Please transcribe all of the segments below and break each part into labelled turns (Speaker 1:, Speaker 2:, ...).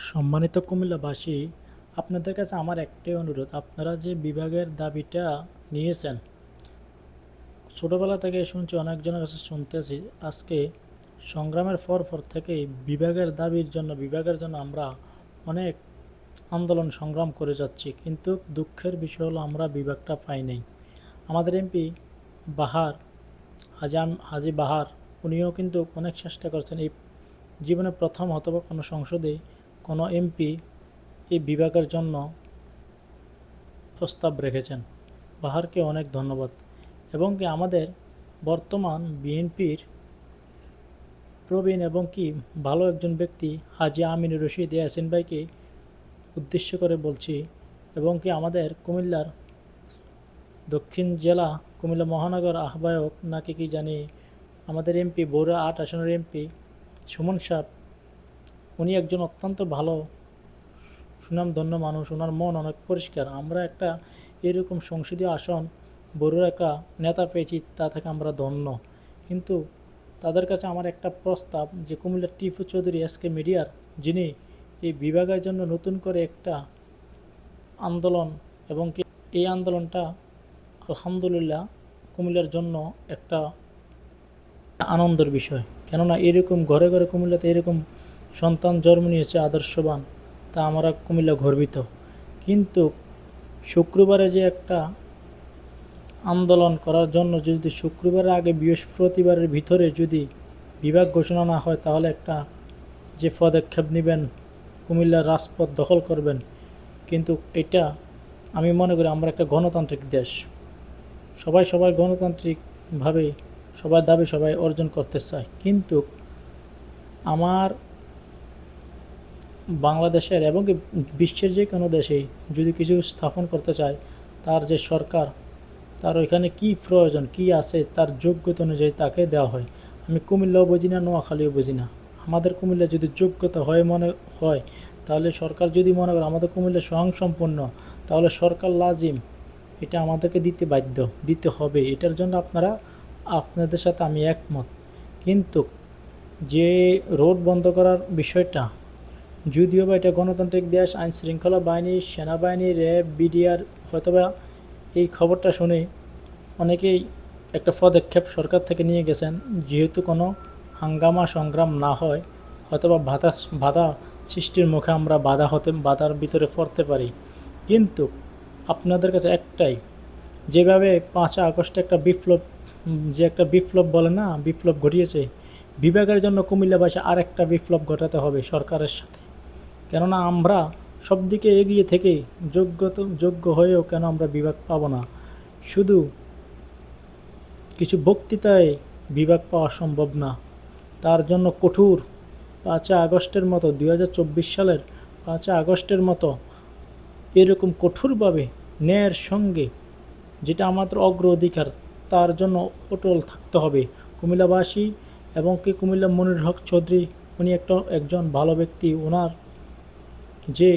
Speaker 1: সম্মানিত কুমিল্লাবাসী, আপনাদের কাছে আমার একটাই অনুরোধ, আপনারা যে বিভাগের দাবিটা নিয়েছেন, ছোটোবেলা থেকে শুনছি, অনেকজনের কাছে শুনতেছি, আজকে সংগ্রামের পর থেকেই বিভাগের জন্য আমরা অনেক আন্দোলন সংগ্রাম করে যাচ্ছি, কিন্তু দুঃখের বিষয় হলো আমরা বিভাগটা পাই নাই। আমাদের এমপি বাহার হাজি বাহার, উনিও কিন্তু অনেক চেষ্টা করছেন। এই জীবনে প্রথম হয়তোবা কোনো সংসদে কোনো এমপি এই বিভাগের জন্য প্রস্তাব রেখেছেন। বাহারকে অনেক ধন্যবাদ। এবং কি আমাদের বর্তমান বিএনপির প্রবীণ এবং কি ভালো একজন ব্যক্তি হাজি আমিনুর রশিদ ইয়াসিন ভাইকে উদ্দেশ্য করে বলছি, এবং কি আমাদের কুমিল্লার দক্ষিণ জেলা কুমিল্লা মহানগর আহ্বায়ক নাকি কি জানি, আমাদের এমপি বগুড়া ৮ আসনের এমপি সুমন সাহ, উনি একজন অত্যন্ত ভালো সুনামধন্য মানুষ, ওনার মন অনেক পরিষ্কার। আমরা একটা এরকম সংসদীয় আসন বড় একটা নেতা পেয়েছি, তা থেকে আমরা ধন্য। কিন্তু তাদের কাছে আমার একটা প্রস্তাব, যে কুমিল্লার টিপু চৌধুরী এসকে মিডিয়ার, যিনি এই বিভাগের জন্য নতুন করে একটা আন্দোলন, এবং কি এই আন্দোলনটা আলহামদুলিল্লাহ কুমিল্লার জন্য একটা আনন্দের বিষয়। কেননা এরকম ঘরে ঘরে কুমিল্লাতে এরকম সন্তান জন্ম নিয়েছে আদর্শবান, তা আমরা কুমিল্লা গর্বিত। কিন্তু শুক্রবারে যে একটা আন্দোলন করার জন্য যদি শুক্রবারের আগে বৃহস্পতিবারের ভিতরে যদি বিভাগ ঘোষণা না হয়, তাহলে একটা যে পদক্ষেপ নেবেন, কুমিল্লার রাজপথ দখল করবেন, কিন্তু এটা আমি মনে করি আমরা একটা গণতান্ত্রিক দেশ, সবাই গণতান্ত্রিকভাবে সবার দাবি সবাই অর্জন করতে চায়। কিন্তু আমার বাংলাদেশের এবং বিশ্বের যে কোনো দেশেই যদি কিছু স্থাপন করতে চায়, তার যে সরকার, তার ওইখানে কি প্রয়োজন, কি আছে, তার যোগ্যতা অনুযায়ী তাকে দেওয়া হয়। আমি কুমিল্লাও বুঝি না, নোয়াখালীও বুঝি না। আমাদের কুমিল্লা যদি যোগ্যতা হয়, তাহলে সরকার যদি মনে করে আমাদের কুমিল্লা স্বয়ংসম্পূর্ণ, তাহলে সরকার লাজিম এটা আমাদেরকে দিতে হবে। এটার জন্য আপনাদের সাথে আমি একমত। কিন্তু যে রোড বন্ধ করার বিষয়টা, যদিও বা এটা গণতান্ত্রিক দেশ, আইন শৃঙ্খলা বাহিনী, সেনাবাহিনী, র্যাব, বিডিআর হয়তোবা এই খবরটা শুনে অনেকেই একটা পদক্ষেপ সরকার থেকে নিয়ে গেছেন, যেহেতু কোনো হাঙ্গামা সংগ্রাম না হয়, হয়তোবা বাধা সৃষ্টির মুখে আমরা বাধার ভিতরে পড়তে পারি। কিন্তু আপনাদের কাছে একটাই, যেভাবে 5 আগস্টে একটা বিপ্লব বলে না, বিপ্লব ঘটিয়েছে, বিভাগের জন্য কুমিল্লাবাসী আরেকটা বিপ্লব ঘটাতে হবে সরকারের সাথে। কেননা আমরা সব দিকে এগিয়ে থেকে যোগ্য হয়েও কেন আমরা বিভাগ পাব না? শুধু কিছু বক্তৃতায় বিভাগ পাওয়া সম্ভব না। তার জন্য কঠোর 5 আগস্টের মতো, 2024 সালের 5 আগস্টের মতো এরকম কঠোরভাবে ন্যায়ের সঙ্গে, যেটা আমাদের অগ্রাধিকার, তার জন্য অটল থাকতে হবে কুমিল্লাবাসী। এবং কি কুমিল্লা মনির হক চৌধুরী, উনি একজন ভালো ব্যক্তি। ওনার যে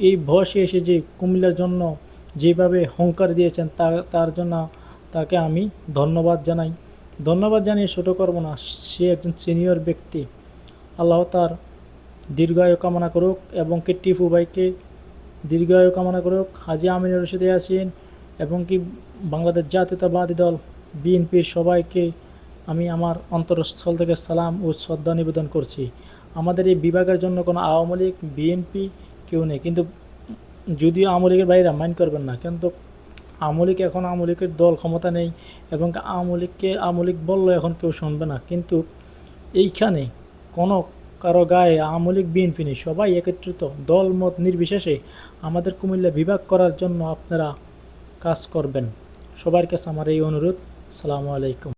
Speaker 1: এই বয়সে এসে যে কুমিল্লার জন্য যেভাবে হুঙ্কার দিয়েছেন, তার জন্য তাকে আমি ধন্যবাদ জানিয়ে ছোটো করব না। সে একজন সিনিয়র ব্যক্তি। আল্লাহ তার দীর্ঘায়ু কামনা করুক, এবং কি টিপু ভাইকে দীর্ঘায়ু কামনা করুক, হাজি আমিনুর রশিদ ইয়াসিন, এবং কি বাংলাদেশ জাতীয়তাবাদী দল বিএনপির সবাইকে আমি আমার অন্তরস্থল থেকে সালাম ও শ্রদ্ধা নিবেদন করছি। আমাদের এই বিভাগের জন্য কোনো আওয়ামী লীগ, বিএনপি কেউ নেই। কিন্তু যদিও আওয়ামী লীগের বাইরে মাইন্ড করবেন না, কিন্তু আওয়ামী লীগ এখন আওয়ামী লীগের দল ক্ষমতা নেই, এবং আওয়ামী লীগ বললো এখন কেউ শুনবে না। কিন্তু এইখানে কোনো কারো গায়ে আওয়ামী লীগ, বিএনপি নেই, সবাই একত্রিত, দল মত নির্বিশেষে আমাদের কুমিল্লা বিভাগ করার জন্য আপনারা কাজ করবেন। সবার কাছে আমার এই অনুরোধ। আসসালামু আলাইকুম।